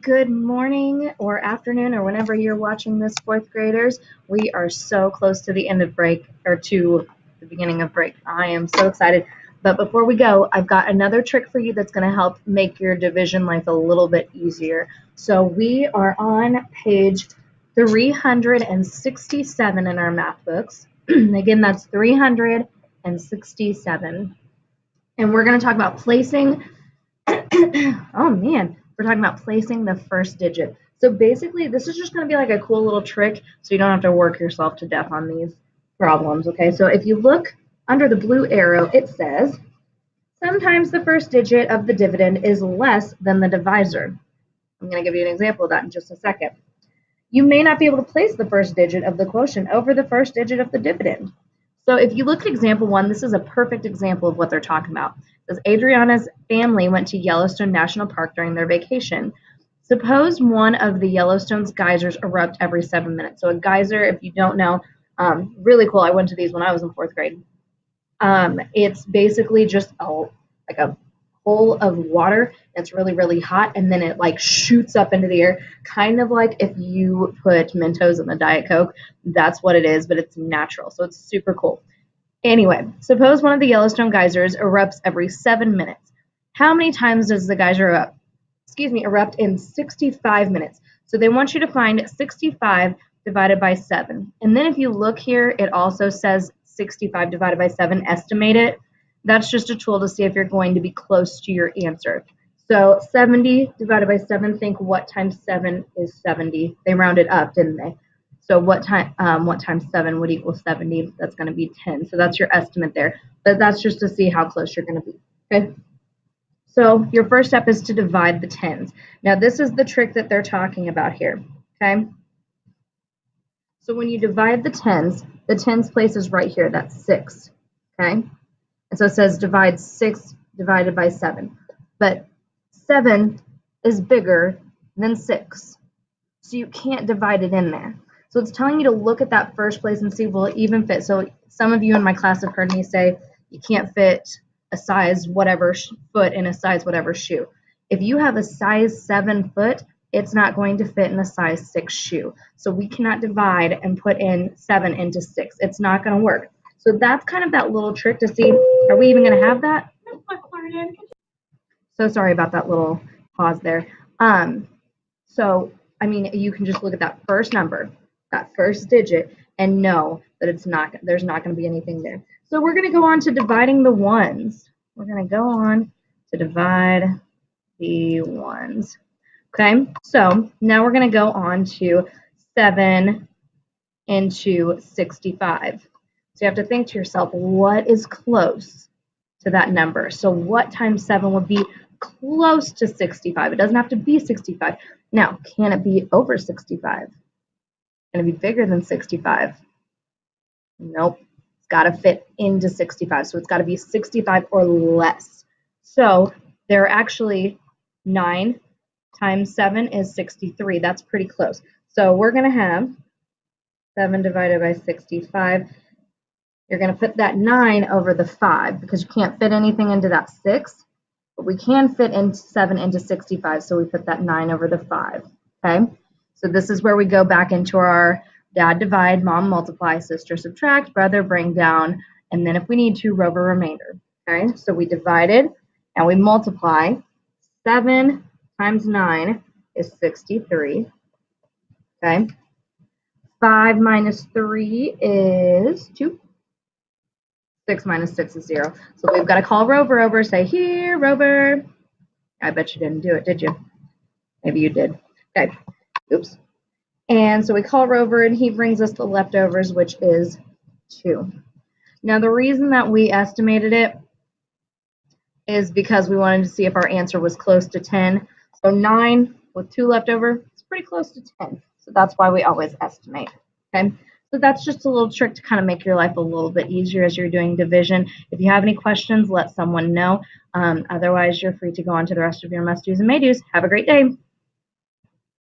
Good morning or afternoon or whenever you're watching this, fourth graders. We are so close to the end of break or to the beginning of break. I am so excited. But before we go, I've got another trick for you that's going to help make your division life a little bit easier. So we are on page 367 in our math books. Again, that's 367. And we're going to talk about placing oh man, we're talking about placing the first digit. So basically, this is just going to be like a cool little trick so you don't have to work yourself to death on these problems, okay? So if you look under the blue arrow, it says, sometimes the first digit of the dividend is less than the divisor. I'm going to give you an example of that in just a second. You may not be able to place the first digit of the quotient over the first digit of the dividend. So if you look at example 1, this is a perfect example of what they're talking about. It says Adriana's family went to Yellowstone National Park during their vacation. Suppose one of the Yellowstone's geysers erupt every 7 minutes. So a geyser, if you don't know, really cool. I went to these when I was in 4th grade. It's basically just like a hole of water that's really, really hot, and then it like shoots up into the air, kind of like if you put Mentos in a Diet Coke. That's what it is, but it's natural, so it's super cool. Anyway, suppose one of the Yellowstone geysers erupts every 7 minutes. How many times does the geyser erupt in 65 minutes? So they want you to find 65 divided by 7. And then if you look here, it also says 65 divided by 7, estimate it. That's just a tool to see if you're going to be close to your answer. So 70 divided by 7, think what times 7 is 70. They rounded up, didn't they? So what times 7 would equal 70? That's going to be 10. So that's your estimate there. But that's just to see how close you're going to be. Okay. So your first step is to divide the tens. Now this is the trick that they're talking about here. Okay. So when you divide the tens place is right here. That's 6. Okay. And so it says divide 6 divided by 7. But 7 is bigger than 6. So you can't divide it in there. So it's telling you to look at that first place and see, will it even fit? So some of you in my class have heard me say you can't fit a size whatever foot in a size whatever shoe. If you have a size 7 foot, it's not going to fit in a size 6 shoe. So we cannot divide and put in 7 into 6. It's not going to work. So that's kind of that little trick to see, are we even going to have that? So sorry about that little pause there. So, I mean, you can just look at that first number, that first digit, and know that there's not going to be anything there. So we're going to go on to dividing the ones. We're going to go on to divide the ones. Okay, so now we're going to go on to 7 into 65. So you have to think to yourself, what is close to that number? So what times 7 would be close to 65? It doesn't have to be 65. Now, can it be over 65? Can it be bigger than 65? Nope. It's got to fit into 65. So it's got to be 65 or less. So there are actually 9 times 7 is 63. That's pretty close. So we're going to have 7 divided by 65. You're going to put that 9 over the 5 because you can't fit anything into that 6. But we can fit in 7 into 65, so we put that 9 over the 5, okay? So this is where we go back into our dad divide, mom multiply, sister subtract, brother bring down, and then if we need to, rover remainder, okay? So we divided, and we multiply. 7 times 9 is 63, okay? 5 minus 3 is 2. 6 minus 6 is 0. So we've got to call Rover over, say, here, Rover. I bet you didn't do it, did you? Maybe you did. Okay. Oops. And so we call Rover, and he brings us the leftovers, which is 2. Now, the reason that we estimated it is because we wanted to see if our answer was close to 10. So 9 with 2 left over, it's pretty close to 10. So that's why we always estimate. Okay. So that's just a little trick to kind of make your life a little bit easier as you're doing division. If you have any questions, let someone know. Otherwise, you're free to go on to the rest of your must-dos and may-dos. Have a great day.